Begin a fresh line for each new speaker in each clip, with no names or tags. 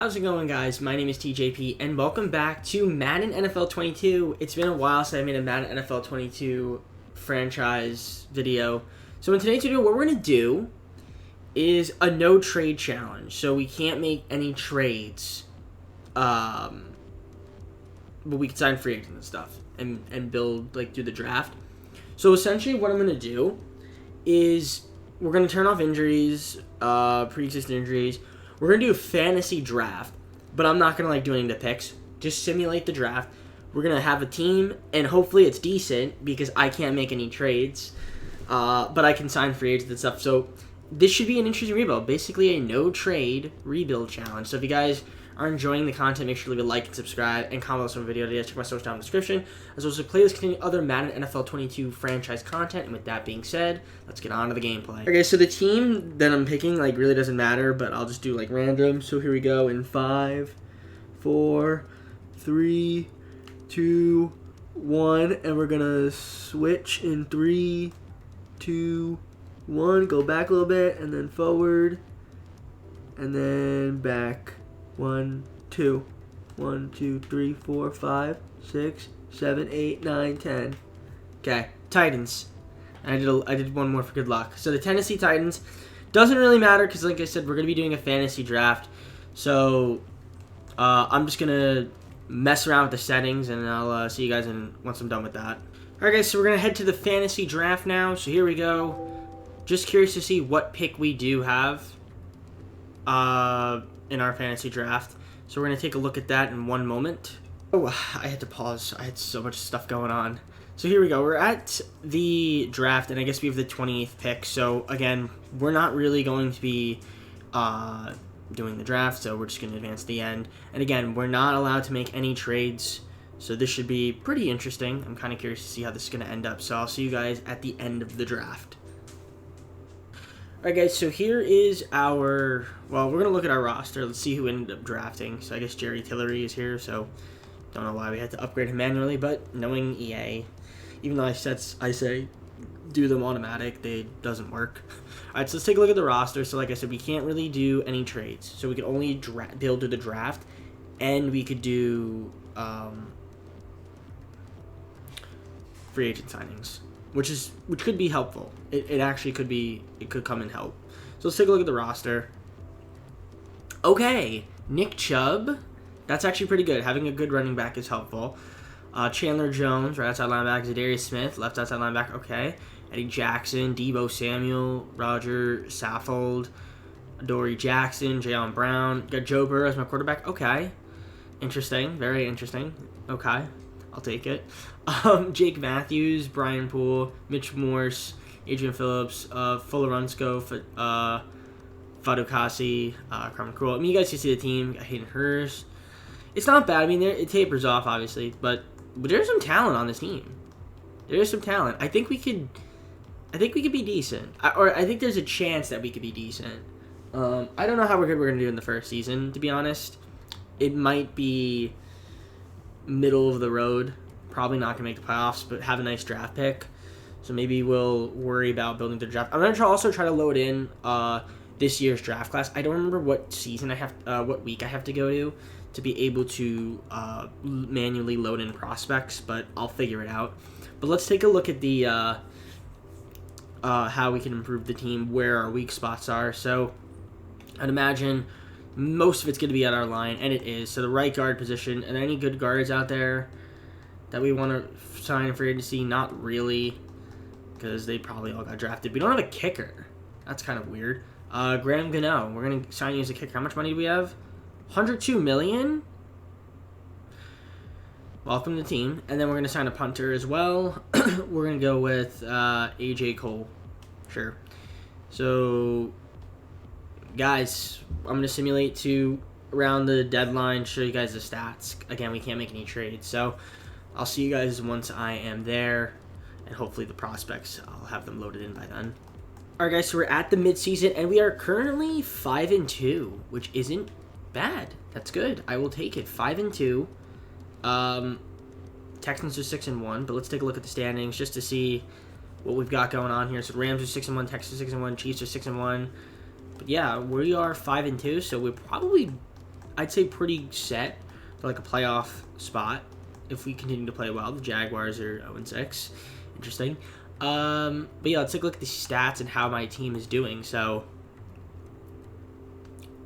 How's it going, guys? My name is TJP, and welcome back to Madden NFL 22. It's been a while since I made a Madden NFL 22 franchise video. So in today's video, what we're going to do is a no-trade challenge. So we can't make any trades, but we can sign free agents and stuff, and build, do the draft. So essentially what I'm going to do is we're going to turn off injuries, pre-existing injuries. We're going to do a fantasy draft, but I'm not going to do any of the picks. Just simulate the draft. We're going to have a team, and hopefully it's decent because I can't make any trades, but I can sign free agents and stuff. So this should be an interesting rebuild. Basically a no-trade rebuild challenge. So if you guys are enjoying the content, make sure to leave a like and subscribe and comment on some video today. Check my social down in the description, as well as a playlist containing other Madden NFL 22 franchise content. And with that being said, let's get on to the gameplay. Okay, so the team that I'm picking really doesn't matter, but I'll just do random. So here we go in 5, 4, 3, 2, 1, and we're gonna switch in 3, 2, 1. Go back a little bit and then forward, and then back. 1, 2, 1, 2, 3, 4, 5, 6, 7, 8, 9, 10. Okay, Titans. I did one more for good luck. So the Tennessee Titans doesn't really matter because, like I said, we're gonna be doing a fantasy draft. So I'm just gonna mess around with the settings, and I'll see you guys once I'm done with that. All right, guys. So we're gonna head to the fantasy draft now. So here we go. Just curious to see what pick we do have in our fantasy draft. So we're going to take a look at that in one moment. Oh, I had to pause. I had so much stuff going on. So here we go. We're at the draft, and I guess we have the 28th pick. So again, we're not really going to be doing the draft, so we're just going to advance to the end. And again, we're not allowed to make any trades, so this should be pretty interesting. I'm kind of curious to see how this is going to end up. So I'll see you guys at the end of the draft. Alright, guys, so here is our, we're going to look at our roster. Let's see who ended up drafting. So I guess Jerry Tillery is here, so don't know why we had to upgrade him manually, but knowing EA, even though I say do them automatic, they doesn't work. Alright, so let's take a look at the roster. So like I said, we can't really do any trades. So we could only build to the draft, and we could do free agent signings, which could be helpful. It actually could be. It could come and help. So let's take a look at the roster. Okay, Nick Chubb. That's actually pretty good. Having a good running back is helpful. Chandler Jones, right outside linebacker. Zadarius Smith, left outside linebacker. Okay. Eddie Jackson, Deebo Samuel, Roger Saffold, Dory Jackson, Jayon Brown. Got Joe Burrow as my quarterback. Okay. Interesting. Very interesting. Okay. I'll take it. Jake Matthews, Brian Poole, Mitch Morse, Adrian Phillips, Fularunsko, Fadukasi, Carmen Cruel. I mean, you guys can see the team. Hayden Hurst. It's not bad. I mean, it tapers off, obviously, but there's some talent on this team. There's some talent. I think we could be decent. I think there's a chance that we could be decent. I don't know how good we're going to do in the first season, to be honest. It might be middle of the road. Probably not going to make the playoffs, but have a nice draft pick. So maybe we'll worry about building the draft. I'm going to also try to load in this year's draft class. I don't remember what season I have, what week I have to go to be able to manually load in prospects, but I'll figure it out. But let's take a look at the how we can improve the team, where our weak spots are. So I'd imagine most of it's going to be at our line, and it is. So the right guard position. Are there any good guards out there that we want to sign for agency? Not really, because they probably all got drafted. We don't have a kicker. That's kind of weird. Graham Gano. We're going to sign you as a kicker. How much money do we have? $102 million? Welcome to the team. And then we're going to sign a punter as well. We're going to go with AJ Cole. Sure. So, guys, I'm going to simulate to around the deadline, show you guys the stats. Again, we can't make any trades. So, I'll see you guys once I am there. And hopefully the prospects, I'll have them loaded in by then. Alright, guys, so we're at the midseason, and we are currently 5-2, which isn't bad. That's good. I will take it. 5-2. Texans are 6-1, but let's take a look at the standings just to see what we've got going on here. So Rams are 6-1, Texans 6-1, Chiefs are 6-1. But yeah, we are 5-2, so we're probably I'd say pretty set for like a playoff spot if we continue to play well. The Jaguars are 0-6. Interesting. But yeah, let's take a look at the stats and how my team is doing. So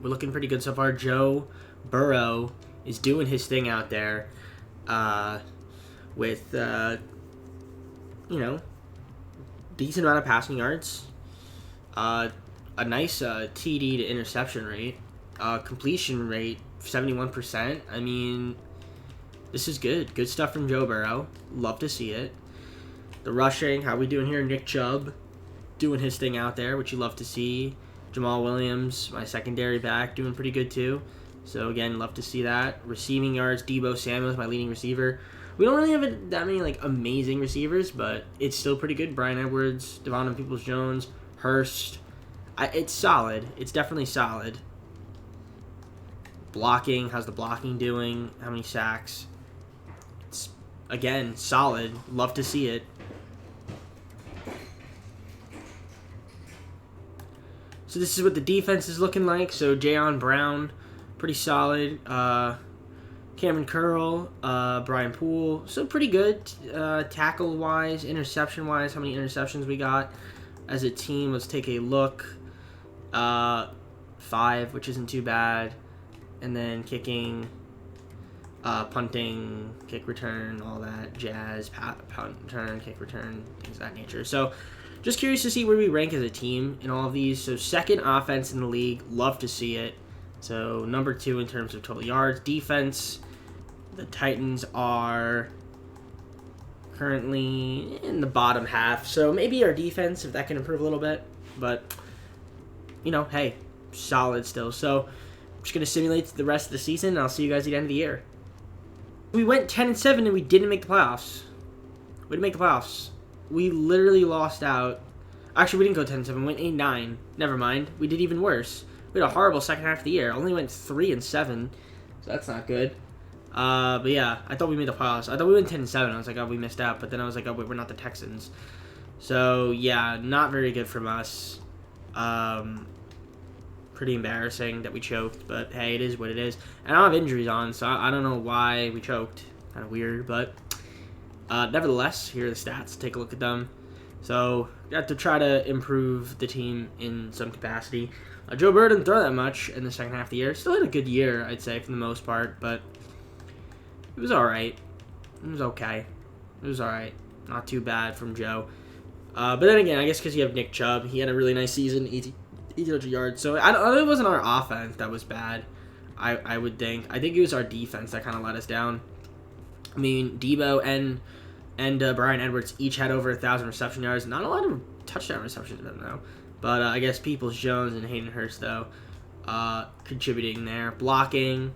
we're looking pretty good so far. Joe Burrow is doing his thing out there with, decent amount of passing yards, a nice TD to interception rate, completion rate 71%. I mean, this is good. Good stuff from Joe Burrow. Love to see it. The rushing, how we doing here? Nick Chubb doing his thing out there, which you love to see. Jamal Williams, my secondary back, doing pretty good too. So again, love to see that. Receiving yards, Deebo Samuel's my leading receiver. We don't really have that many like amazing receivers, but it's still pretty good. Bryan Edwards, Devonta Peoples-Jones, Hurst. It's solid. It's definitely solid. Blocking, how's the blocking doing? How many sacks? It's, again, solid. Love to see it. So this is what the defense is looking like. So Jayon Brown, pretty solid. Cameron Curl, Brian Poole, so pretty good. Tackle-wise, interception-wise, how many interceptions we got as a team? Let's take a look. 5, which isn't too bad. And then kicking, punting, kick return, all that jazz, punt return, kick return, things of that nature. So just curious to see where we rank as a team in all of these. So second offense in the league, love to see it. So number 2 in terms of total yards. Defense, the Titans are currently in the bottom half. So maybe our defense, if that can improve a little bit. But, hey, solid still. So I'm just going to simulate the rest of the season, and I'll see you guys at the end of the year. We went 10-7, and we didn't make the playoffs. We didn't make the playoffs. We literally lost out. Actually, we didn't go 10-7. We went 8-9. Never mind. We did even worse. We had a horrible second half of the year. Only went 3-7, so that's not good. But yeah, I thought we made the playoffs. I thought we went 10-7. I was like, oh, we missed out. But then I was like, oh, wait, we're not the Texans. So yeah, not very good from us. Pretty embarrassing that we choked. But hey, it is what it is. And I don't have injuries on, so I don't know why we choked. Kind of weird, but nevertheless, here are the stats. Take a look at them. So you have to try to improve the team in some capacity. Joe Burrow didn't throw that much in the second half of the year. Still had a good year, I'd say, for the most part, but it was all right. It was okay. It was all right. Not too bad from Joe. But then again, I guess because you have Nick Chubb, he had a really nice season, 1,800 yards. So it wasn't our offense that was bad, I would think. I think it was our defense that kind of let us down. I mean, Deebo and Bryan Edwards each had over 1,000 reception yards. Not a lot of touchdown receptions, though. But I guess Peoples-Jones and Hayden Hurst, though, contributing there. Blocking,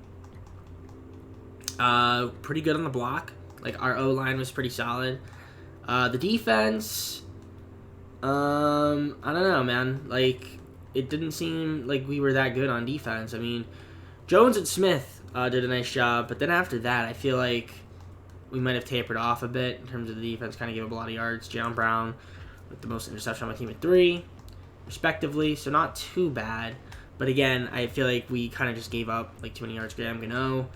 pretty good on the block. Like, our O-line was pretty solid. The defense, I don't know, man. Like, it didn't seem like we were that good on defense. I mean, Jones and Smith did a nice job. But then after that, I feel like we might have tapered off a bit in terms of the defense. Kind of gave up a lot of yards. Jayon Brown with the most interception on my team at 3. Respectively, so not too bad. But again, I feel like we kind of just gave up like too many yards. Graham Gano,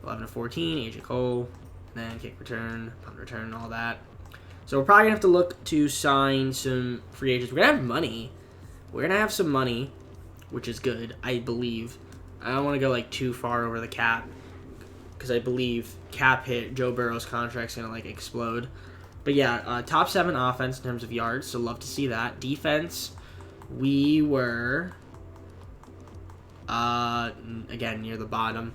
11-14, AJ Cole, and then kick return, punt return, all that. So we're probably going to have to look to sign some free agents. We're going to have money. We're going to have some money, which is good, I believe. I don't want to go like too far over the cap because I believe cap hit, Joe Burrow's contract's going to like explode. But yeah, top 7 offense in terms of yards, so love to see that. Defense, we were, again, near the bottom.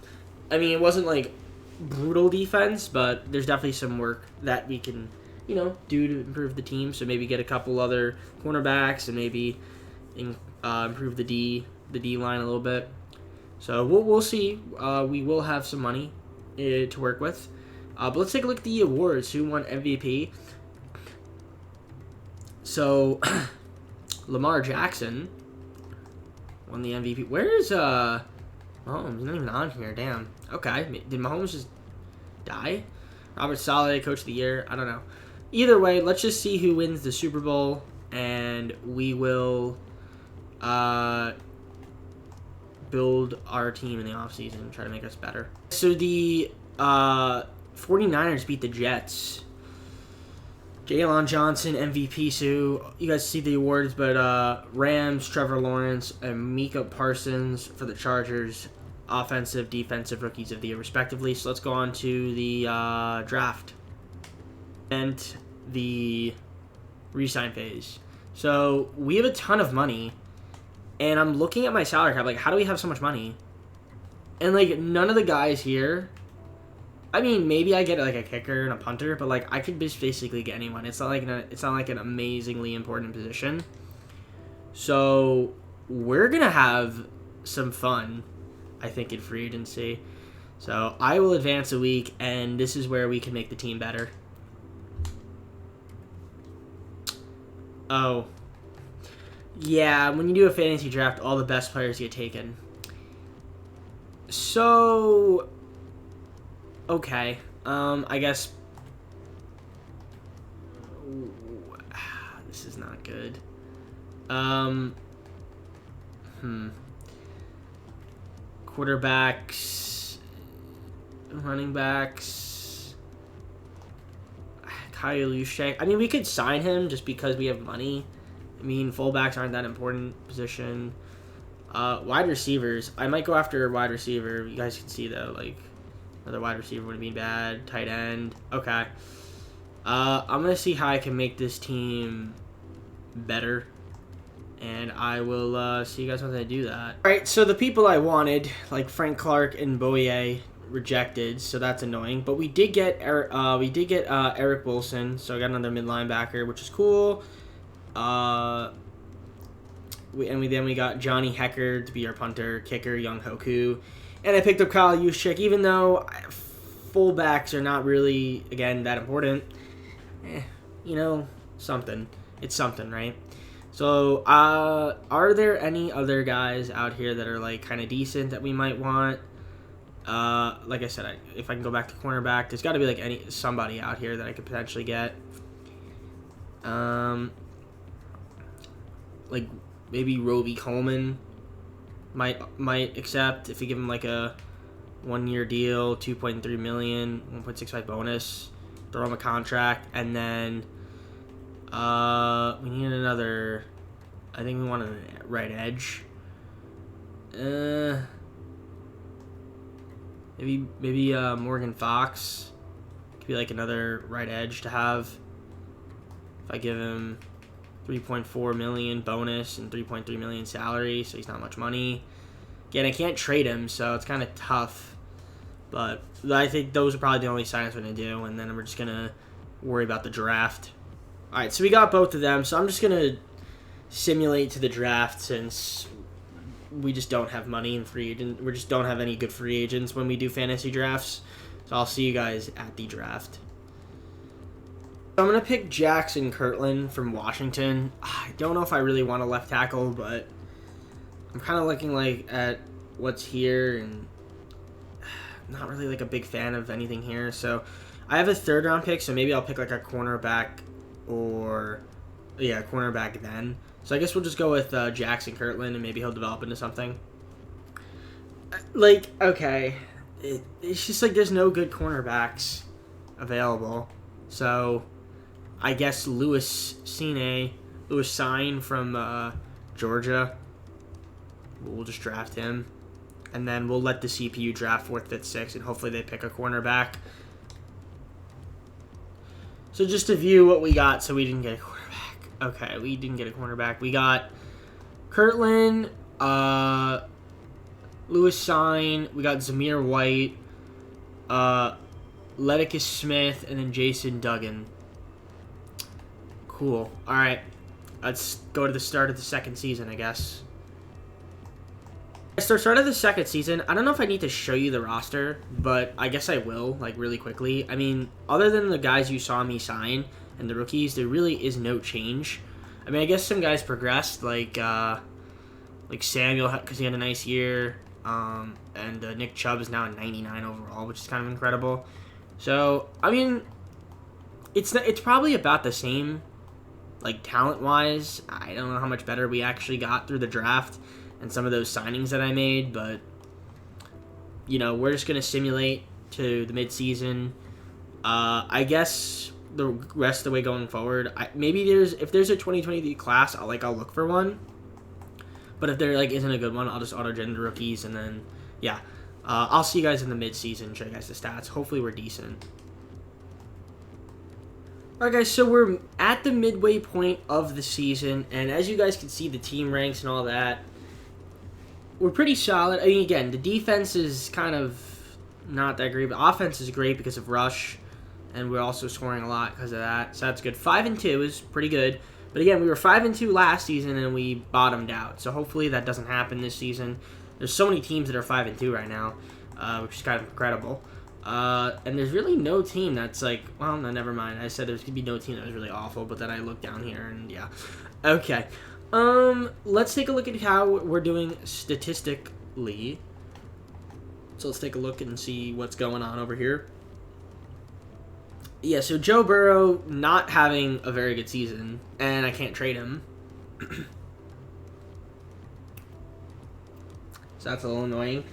I mean, it wasn't, like, brutal defense, but there's definitely some work that we can, do to improve the team. So maybe get a couple other cornerbacks and maybe improve the D line a little bit. So we'll see. We will have some money to work with. But let's take a look at the awards. Who won MVP? So Lamar Jackson won the MVP. Where's Mahomes? He's not even on here. Damn. Okay. Did Mahomes just die? Robert Saleh, Coach of the Year. I don't know. Either way, let's just see who wins the Super Bowl, and we will build our team in the offseason, try to make us better. So the 49ers beat the Jets. Jalen Johnson, MVP. So you guys see the awards, but Rams, Trevor Lawrence, and Micah Parsons for the Chargers, offensive, defensive rookies of the year, respectively. So let's go on to the draft and the resign phase. So we have a ton of money, and I'm looking at my salary cap. Like, how do we have so much money? And like, none of the guys here. I mean, maybe I get like a kicker and a punter, but like I could just basically get anyone. It's not like an amazingly important position. So we're gonna have some fun, I think, in free agency. So I will advance a week, and this is where we can make the team better. Oh, yeah. When you do a fantasy draft, all the best players get taken. So. Okay, I guess this is not good. Quarterbacks, running backs, Kyle Juszczyk. I mean, we could sign him just because we have money. I mean, fullbacks aren't that important position. Wide receivers, I might go after a wide receiver. You guys can see though, like. Another wide receiver wouldn't be bad. Tight end. Okay. I'm going to see how I can make this team better. And I will see you guys once I do that. Alright, so the people I wanted, like Frank Clark and Boye, rejected, so that's annoying. But we did get Eric Wilson, so I got another mid linebacker, which is cool. We got Johnny Hecker to be our punter, kicker, Young Hoku. And I picked up Kyle Juszczyk, even though fullbacks are not really, again, that important. You know, something. It's something, right? So, are there any other guys out here that are, like, kind of decent that we might want? Like I said, if I can go back to cornerback, there's got to be, like, somebody out here that I could potentially get. Like, maybe Roby Coleman. Might accept if you give him like a 1-year deal, $2.3 million, 1.65 bonus, throw him a contract, and then we need another. I think we want a right edge. Maybe Morgan Fox could be like another right edge to have. If I give him 3.4 million bonus and 3.3 million salary, so he's not much money. Again, I can't trade him, so it's kind of tough. But I think those are probably the only signings we're going to do, and then we're just going to worry about the draft. All right, so we got both of them, so I'm just going to simulate to the draft since we just don't have money in free agent. We just don't have any good free agents when we do fantasy drafts. So I'll see you guys at the draft. I'm going to pick Jackson Kirtland from Washington. I don't know if I really want a left tackle, but I'm kind of looking like at what's here, and I'm not really like a big fan of anything here. So I have a 3rd round pick, so maybe I'll pick like a cornerback cornerback then. So I guess we'll just go with Jackson Kirtland, and maybe he'll develop into something. Like, okay, it's just like there's no good cornerbacks available. So I guess Lewis Sign from Georgia. We'll just draft him. And then we'll let the CPU draft 4th, 5th, 6th, and hopefully they pick a cornerback. So just to view what we got, so we didn't get a cornerback. Okay, we didn't get a cornerback. We got Kirtland, Lewis Sign, we got Zamir White, Leticus Smith, and then Jason Duggan. Cool. All right. Let's go to the start of the 2nd season, I guess. Start of the 2nd season. I don't know if I need to show you the roster, but I guess I will, like, really quickly. I mean, other than the guys you saw me sign and the rookies, there really is no change. I mean, I guess some guys progressed, like Samuel, because he had a nice year, and Nick Chubb is now a 99 overall, which is kind of incredible. So, I mean, it's probably about the same, like, talent-wise. I don't know how much better we actually got through the draft. and some of those signings that I made, but we're just gonna simulate to the mid-season. I guess the rest of the way going forward, if there's a 2023 class, I'll look for one. But if there isn't a good one, I'll just auto-gen the rookies, and then I'll see you guys in the mid-season. Show you guys the stats. Hopefully we're decent. Alright guys, so we're at the midway point of the season, and as you guys can see, the team ranks and all that, we're pretty solid. I mean, again, the defense is kind of not that great, but offense is great because of rush, and we're also scoring a lot because of that, so that's good. 5-2 is pretty good, but again, we were 5-2 last season, and we bottomed out, so hopefully that doesn't happen this season. There's so many teams that are 5-2 right now, which is kind of incredible. And there's really no team that's well, no, never mind. I said there's going to be no team that was really awful, but then I looked down here, and yeah. Okay. Let's take a look at how we're doing statistically. So let's take a look and see what's going on over here. Yeah, so Joe Burrow not having a very good season, and I can't trade him. So that's a little annoying.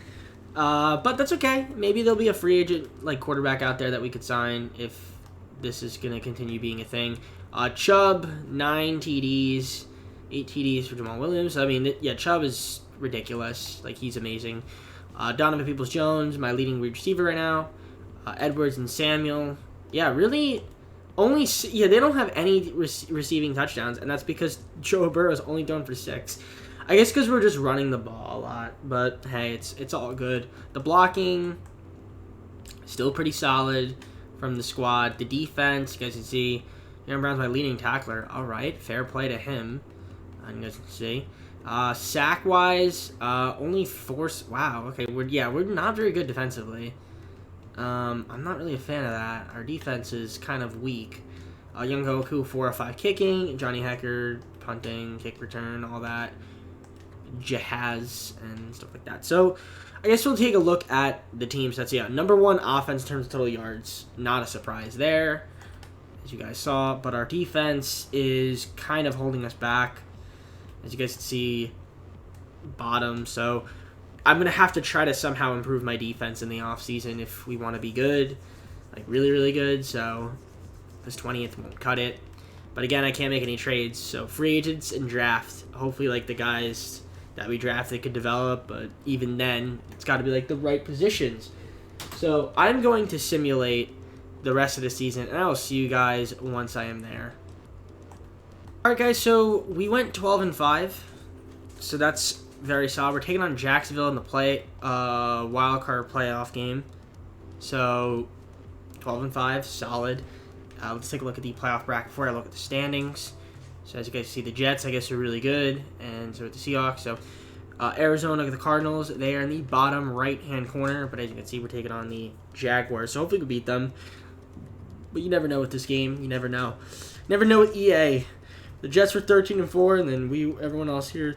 But that's okay. Maybe there'll be a free agent quarterback out there that we could sign if this is going to continue being a thing. Chubb, 9 TDs, 8 TDs for Jamal Williams. I mean, yeah, Chubb is ridiculous. He's amazing. Donovan Peoples-Jones, my leading receiver right now. Edwards and Samuel. Yeah, really, they don't have any receiving touchdowns, and that's because Joe Burrow is only thrown for 6. I guess because we're just running the ball a lot, but hey, it's all good. The blocking, still pretty solid from the squad. The defense, you guys can see, Aaron Brown's my leading tackler. All right, fair play to him. You guys can see. Sack-wise, only 4. Wow, okay, we're not very good defensively. I'm not really a fan of that. Our defense is kind of weak. Young Goku, 4 of 5 kicking. Johnny Hecker, punting, kick return, all that. Jahaz and stuff like that. So I guess we'll take a look at the team stats. Yeah, number 1 offense in terms of total yards. Not a surprise there, as you guys saw. But our defense is kind of holding us back, as you guys can see, bottom. So I'm going to have to try to somehow improve my defense in the offseason if we want to be good, really, really good. So this 20th won't cut it. But again, I can't make any trades. So free agents and draft. Hopefully, the guys that we drafted could develop, but even then, it's got to be the right positions. So I'm going to simulate the rest of the season, and I will see you guys once I am there. Alright guys, so we went 12-5, so that's very solid. We're taking on Jacksonville in the wildcard playoff game. So 12-5, solid. Let's take a look at the playoff bracket before I look at the standings. So as you guys see, the Jets, I guess, are really good, and so are the Seahawks. So Arizona, the Cardinals, they are in the bottom right-hand corner, but as you can see, we're taking on the Jaguars. So hopefully we can beat them. But you never know with this game. You never know. Never know with EA. The Jets were 13-4, and then everyone else here,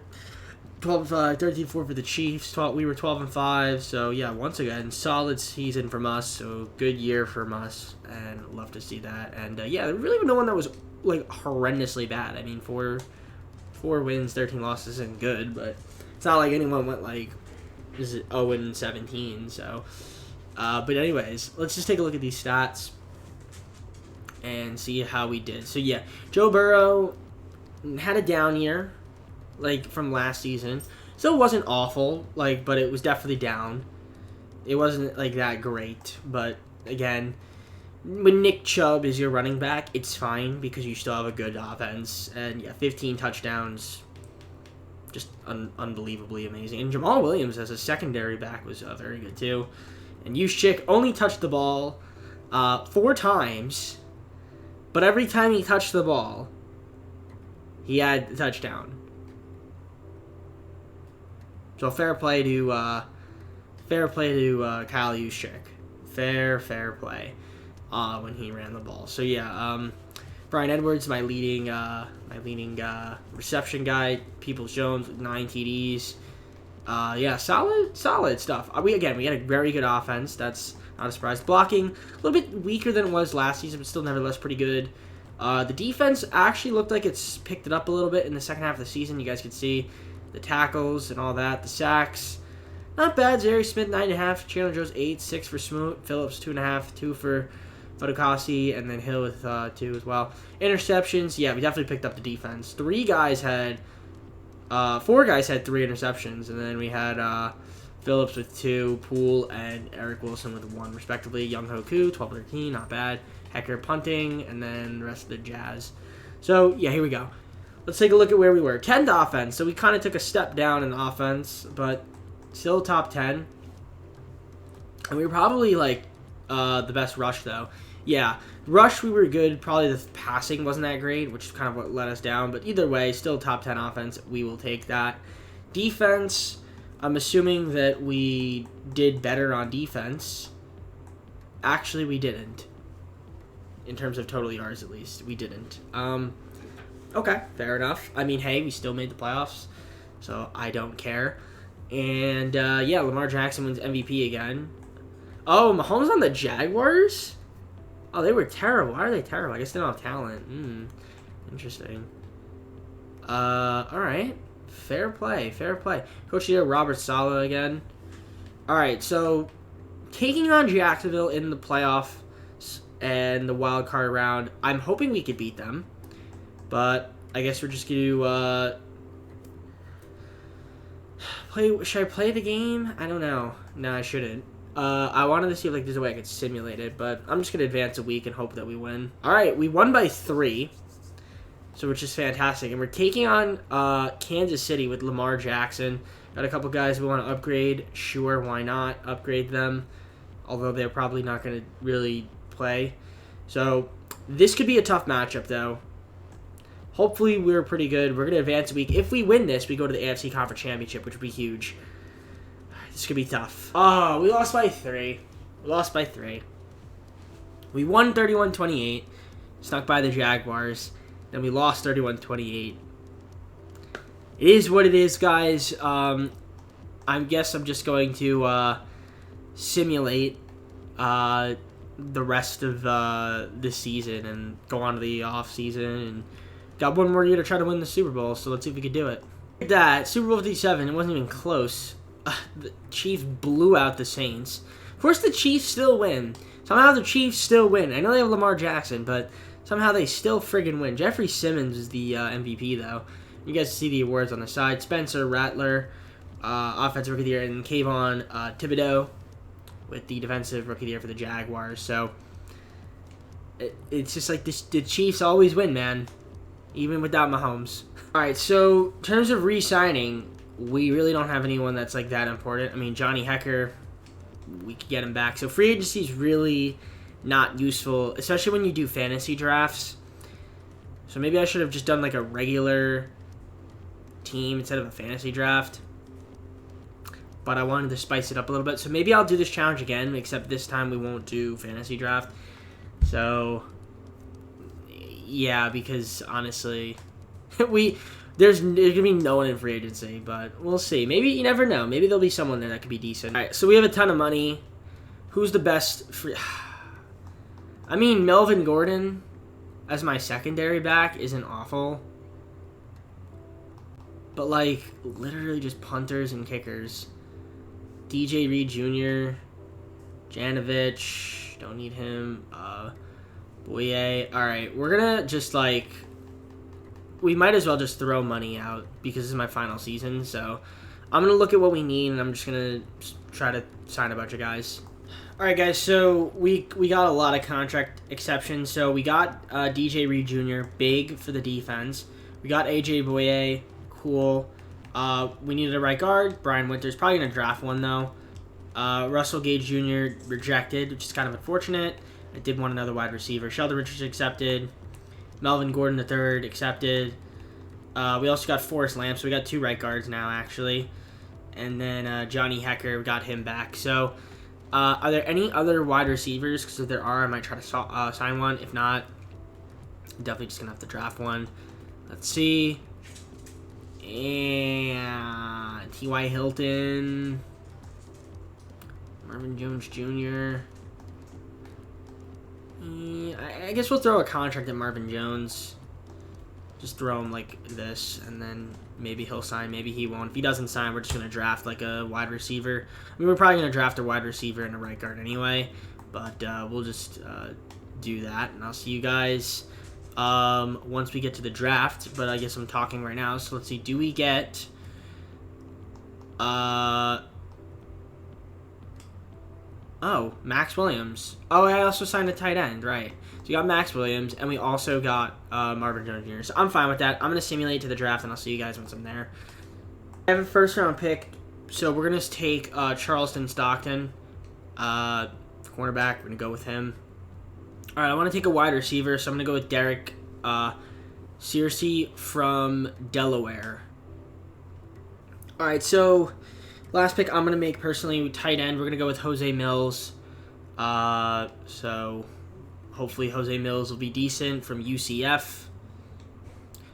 12-5, 13-4 for the Chiefs. We were 12-5. So yeah, once again, solid season from us. So good year from us, and love to see that. And yeah, there really no one that was horrendously bad. I mean, 4 wins, 13 losses isn't good, but it's not like anyone went 0-17. So, but anyways, let's just take a look at these stats and see how we did. So yeah, Joe Burrow had a down year, from last season. Still wasn't awful, but it was definitely down. It wasn't that great, but again, when Nick Chubb is your running back, it's fine because you still have a good offense. And yeah, 15 touchdowns, just unbelievably amazing. And Jamal Williams as a secondary back was very good too. And Juszczyk only touched the ball 4 times, but every time he touched the ball, he had a touchdown. So fair play to Kyle Juszczyk. Fair play. When he ran the ball. So yeah, Brian Edwards, my leading reception guy. Peoples-Jones with 9 TDs. Yeah, solid stuff. We had a very good offense. That's not a surprise. Blocking a little bit weaker than it was last season, but still nevertheless pretty good. The defense actually looked like it's picked it up a little bit in the second half of the season. You guys could see the tackles and all that, the sacks. Not bad. Zary Smith, 9.5. Chandler Jones, 8. 6 for Smoot. Phillips, 2.5. 2 for Fotokasi, and then Hill with 2 as well. Interceptions, yeah, we definitely picked up the defense. 4 guys had 3 interceptions, and then we had Phillips with 2, Poole and Eric Wilson with 1, respectively. Young Hoku, 12-13, not bad. Hecker punting, and then the rest of the Jazz. So, yeah, here we go. Let's take a look at where we were. 10 to offense, so we kind of took a step down in the offense, but still top 10. And we were probably, like, the best rush, though. Yeah, rush, we were good. Probably the passing wasn't that great, which is kind of what let us down. But either way, still top 10 offense. We will take that. Defense, I'm assuming that we did better on defense. Actually, we didn't. In terms of total yards, at least. We didn't. Okay, fair enough. I mean, hey, we still made the playoffs, so I don't care. And, yeah, Lamar Jackson wins MVP again. Oh, Mahomes on the Jaguars? Oh, they were terrible. Why are they terrible? I guess they don't have talent. Interesting. Alright. Fair play. Fair play. Coach here, Robert Saleh again. Alright, so taking on Jacksonville in the playoffs and the wild card round, I'm hoping we could beat them. But I guess we're just going to play. Should I play the game? I don't know. No, I shouldn't. I wanted to see if there's a way I could simulate it, but I'm just going to advance a week and hope that we win. All right, we won by 3, so which is fantastic. And we're taking on Kansas City with Lamar Jackson. Got a couple guys we want to upgrade. Sure, why not? Upgrade them, although they're probably not going to really play. So this could be a tough matchup, though. Hopefully, we're pretty good. We're going to advance a week. If we win this, we go to the Afc Conference Championship, which would be huge. This could be tough. Oh, we lost by 3. We lost by 3. We won 31-28. Snuck by the Jaguars. Then we lost 31-28. It is what it is, guys. I guess I'm just going to simulate the rest of this season and go on to the off season. And got one more year to try to win the Super Bowl, so let's see if we can do it. Look at that. Super Bowl 57. It wasn't even close. The Chiefs blew out the Saints. Of course, the Chiefs still win. Somehow the Chiefs still win. I know they have Lamar Jackson, but somehow they still friggin' win. Jeffrey Simmons is the MVP, though. You guys see the awards on the side. Spencer Rattler, Offensive Rookie of the Year, and Kayvon Thibodeau with the Defensive Rookie of the Year for the Jaguars. So, it's just like this, the Chiefs always win, man. Even without Mahomes. Alright, so in terms of re-signing, we really don't have anyone that's like that important. I mean, Johnny Hecker, we could get him back. So free agency is really not useful, especially when you do fantasy drafts. So maybe I should have just done like a regular team instead of a fantasy draft. But I wanted to spice it up a little bit. So maybe I'll do this challenge again, except this time we won't do fantasy draft. So yeah, because honestly, there's gonna be no one in free agency, but we'll see. Maybe, you never know. Maybe there'll be someone there that could be decent. All right, so we have a ton of money. Who's the best free? I mean, Melvin Gordon as my secondary back isn't awful, but like literally just punters and kickers. DJ Reed Jr., Janovich, don't need him. Boye. All right, we're gonna just like. We might as well just throw money out because this is my final season. So I'm going to look at what we need, and I'm just going to try to sign a bunch of guys. All right, guys, so we got a lot of contract exceptions. So we got DJ Reed Jr., big for the defense. We got AJ Boye, cool. We needed a right guard. Brian Winters, probably going to draft one, though. Russell Gage Jr. rejected, which is kind of unfortunate. I did want another wide receiver. Sheldon Richards accepted. Melvin Gordon III accepted. We also got Forrest Lamp, so we got 2 right guards now, actually. And then Johnny Hecker, we got him back. So, are there any other wide receivers? Because if there are, I might try to sign one. If not, I'm definitely just going to have to draft one. Let's see. And T.Y. Hilton. Marvin Jones Jr. I guess we'll throw a contract at Marvin Jones. Just throw him like this, and then maybe he'll sign, maybe he won't. If he doesn't sign, we're just going to draft like a wide receiver. I mean, we're probably going to draft a wide receiver and a right guard anyway, but we'll just do that, and I'll see you guys once we get to the draft. But I guess I'm talking right now, so let's see. Do we get... Oh, Max Williams. Oh, I also signed a tight end, right. So we got Max Williams, and we also got Marvin Jones Jr. So I'm fine with that. I'm going to simulate to the draft, and I'll see you guys once I'm there. I have a first-round pick, so we're going to take Charleston Stockton, cornerback. We're going to go with him. All right, I want to take a wide receiver, so I'm going to go with Derek Searcy from Delaware. All right, so... Last pick I'm going to make personally, tight end. We're going to go with Jose Mills. So hopefully Jose Mills will be decent from UCF.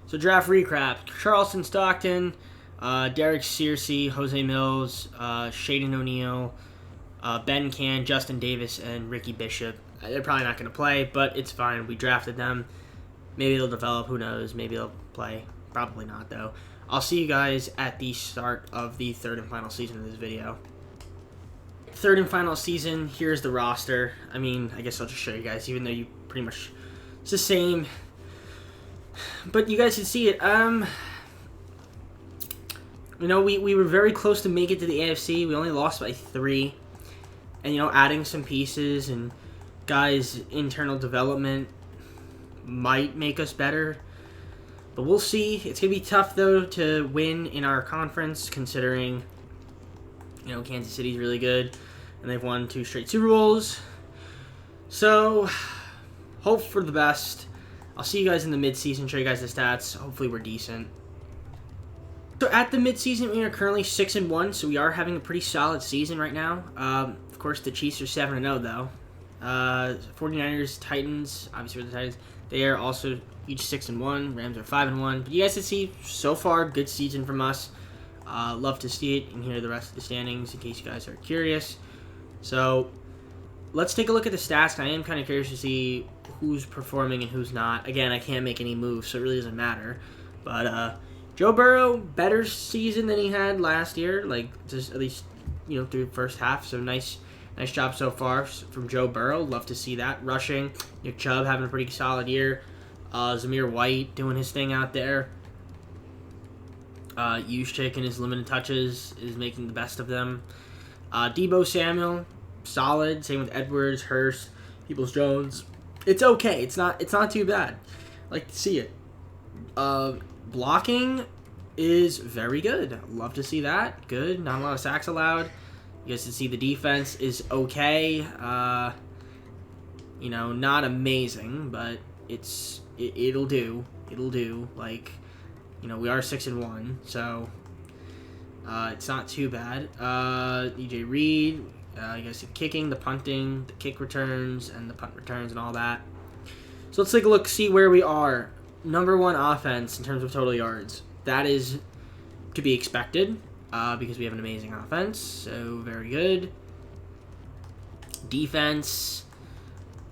So draft recap. Charleston Stockton, Derek Searcy, Jose Mills, Shaden O'Neal, Ben Can, Justin Davis, and Ricky Bishop. They're probably not going to play, but it's fine. We drafted them. Maybe they'll develop. Who knows? Maybe they'll play. Probably not, though. I'll see you guys at the start of the third and final season of this video. Third and final season, here's the roster. I mean, I guess I'll just show you guys, even though you pretty much... It's the same. But you guys can see it. You know, we were very close to make it to the AFC. We only lost by 3. And, you know, adding some pieces and guys' internal development might make us better. But we'll see. It's going to be tough, though, to win in our conference, considering, you know, Kansas City's really good, and they've won 2 straight Super Bowls. So, hope for the best. I'll see you guys in the midseason, show you guys the stats. Hopefully we're decent. So, at the midseason, we are currently 6-1, so we are having a pretty solid season right now. Of course, the Chiefs are 7-0, though. 49ers, Titans, obviously we're the Titans. They are also each 6-1. Rams are 5-1. But you guys can see, so far, good season from us. Love to see it and hear the rest of the standings in case you guys are curious. So, let's take a look at the stats. I am kind of curious to see who's performing and who's not. Again, I can't make any moves, so it really doesn't matter. But, Joe Burrow, better season than he had last year. Like, just at least, you know, through the first half. So, nice job so far from Joe Burrow. Love to see that. Rushing, Nick Chubb having a pretty solid year. Zamir White doing his thing out there. Juszczyk in his limited touches is making the best of them. Deebo Samuel, solid. Same with Edwards, Hurst, Peoples-Jones. It's okay. It's not too bad. I like to see it. Blocking is very good. Love to see that. Good. Not a lot of sacks allowed. You guys can see the defense is okay. You know, not amazing, but it'll do. It'll do. Like, you know, we are 6-1, so it's not too bad. DJ Reed, you guys see the kicking, the punting, the kick returns, and the punt returns and all that. So let's take a look, see where we are. Number 1 offense in terms of total yards. That is to be expected. Because we have an amazing offense, so very good. Defense,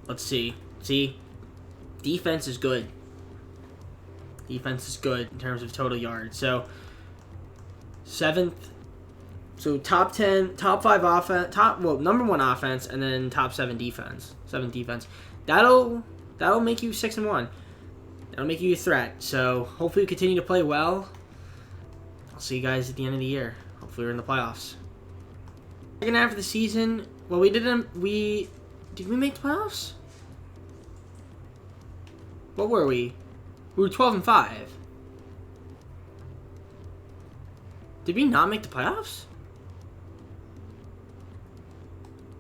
let's see. See, defense is good. Defense is good in terms of total yards. So, 7th. So top 10, top 5 offense, number 1 offense, and then top 7 defense. 7th defense. That'll make you 6-1. That'll make you a threat. So hopefully we continue to play well. I'll see you guys at the end of the year. Hopefully we're in the playoffs. Second half of the season, well, did we make the playoffs? What were we? We were 12-5. Did we not make the playoffs?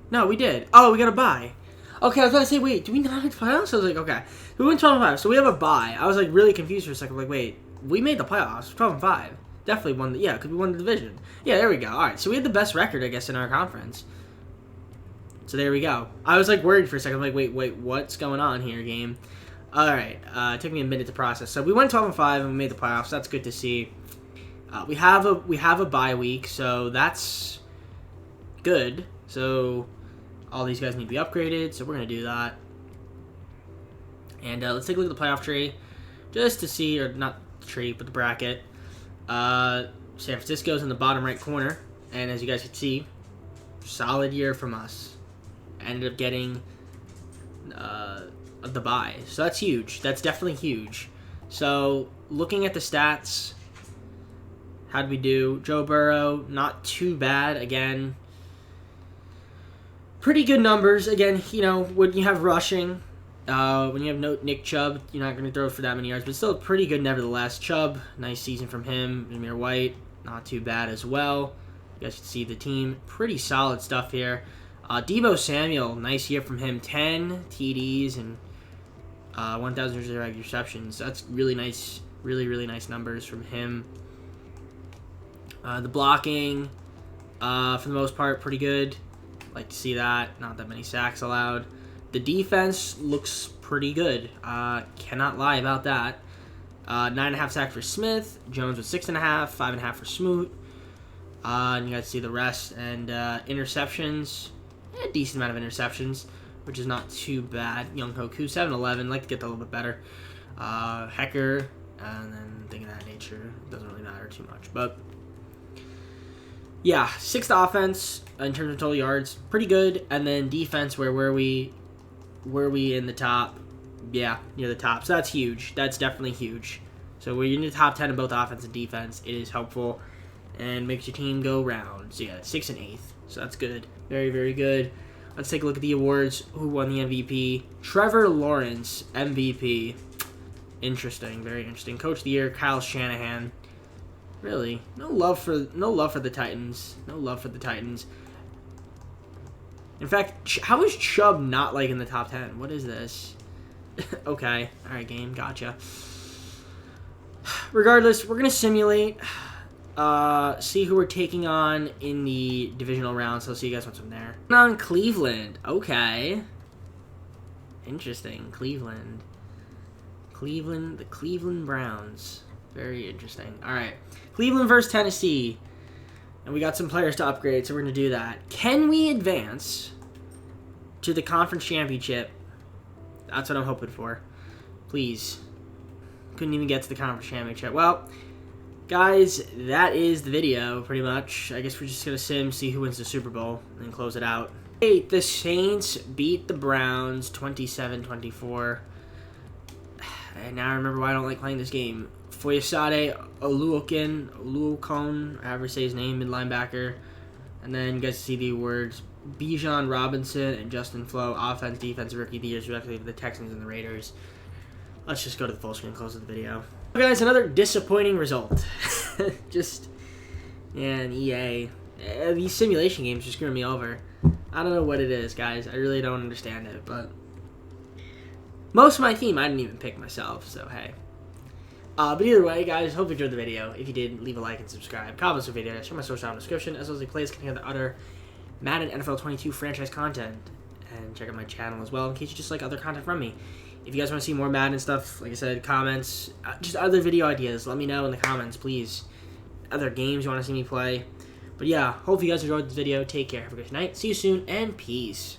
No, we did. Oh, we got a bye. Okay, I was about to say, wait, did we not make the playoffs? I was like, okay. We went 12-5, so we have a bye. I was like really confused for a second. Like, wait, we made the playoffs, 12-5. Definitely won because we won the division. Yeah, there we go. All right, so we had the best record, I guess, in our conference. So there we go. I was like worried for a second. I'm like, wait, what's going on here, game? All right, it took me a minute to process. So we went 12-5 and we made the playoffs. That's good to see. We have a bye week, so that's good. So all these guys need to be upgraded, so we're gonna do that. And let's take a look at the playoff tree. just to see, or not the tree, but the bracket. San Francisco's in the bottom right corner, and as you guys can see, solid year from us. Ended up getting the bye, so that's huge. That's definitely huge. So looking at the stats, how'd we do? Joe Burrow, not too bad. Again, pretty good numbers. Again, you know, when you have rushing, when you have no Nick Chubb, you're not going to throw for that many yards, but still pretty good nevertheless. Chubb, nice season from him. Amir White, not too bad as well. You guys can see the team. Pretty solid stuff here. Deebo Samuel, nice year from him. 10 TDs and 1,000 receptions. That's really nice. Really, really nice numbers from him. The blocking, for the most part, pretty good. Like to see that. Not that many sacks allowed. The defense looks pretty good. Cannot lie about that. 9.5 sacks for Smith. Jones with 6.5. 5.5 for Smoot. And you guys see the rest. And interceptions. A decent amount of interceptions, which is not too bad. Young Hoku, 7-11. Like to get that a little bit better. Hecker, and then thing of that nature. Doesn't really matter too much. But yeah, 6th offense in terms of total yards, pretty good. And then defense, where were we in the top? Yeah, near the top. So that's huge. That's definitely huge. So we're in the top 10 in both offense and defense. It is helpful and makes your team go round. So yeah, 6th and 8th. So that's good. Very, very good. Let's take a look at the awards. Who won the MVP? Trevor Lawrence, MVP. Interesting. Very interesting. Coach of the Year, Kyle Shanahan. Really, no love for the Titans. No love for the Titans. In fact, how is Chubb not like in the top 10? What is this? Okay, all right, game, gotcha. Regardless, we're gonna simulate. See who we're taking on in the divisional round. So I'll see you guys once from there. On Cleveland, okay. Interesting, Cleveland. The Cleveland Browns. Very interesting. All right, Cleveland versus Tennessee. And we got some players to upgrade, so we're going to do that. Can we advance to the conference championship? That's what I'm hoping for. Please. Couldn't even get to the conference championship. Well, guys, that is the video, pretty much. I guess we're just going to see who wins the Super Bowl and close it out. Hey, the Saints beat the Browns 27-24. And now I remember why I don't like playing this game. Foyesade Oluokun, however you say his name, mid-linebacker. And then you guys see the awards. Bijan Robinson and Justin Flo, offense, defense, rookie of the year, respectively, for the Texans and the Raiders. Let's just go to the full screen and close the video. Okay, guys, another disappointing result. And EA. These simulation games just screwing me over. I don't know what it is, guys. I really don't understand it, but most of my team I didn't even pick myself, so hey. But either way, guys, hope you enjoyed the video. If you did, leave a like and subscribe. Comment on the video, share my social in the description, as well as the plays containing the other Madden NFL 22 franchise content. And check out my channel as well in case you just like other content from me. If you guys want to see more Madden stuff, like I said, comments, just other video ideas, let me know in the comments, please. Other games you want to see me play. But yeah, hope you guys enjoyed this video. Take care. Have a good night. See you soon, and peace.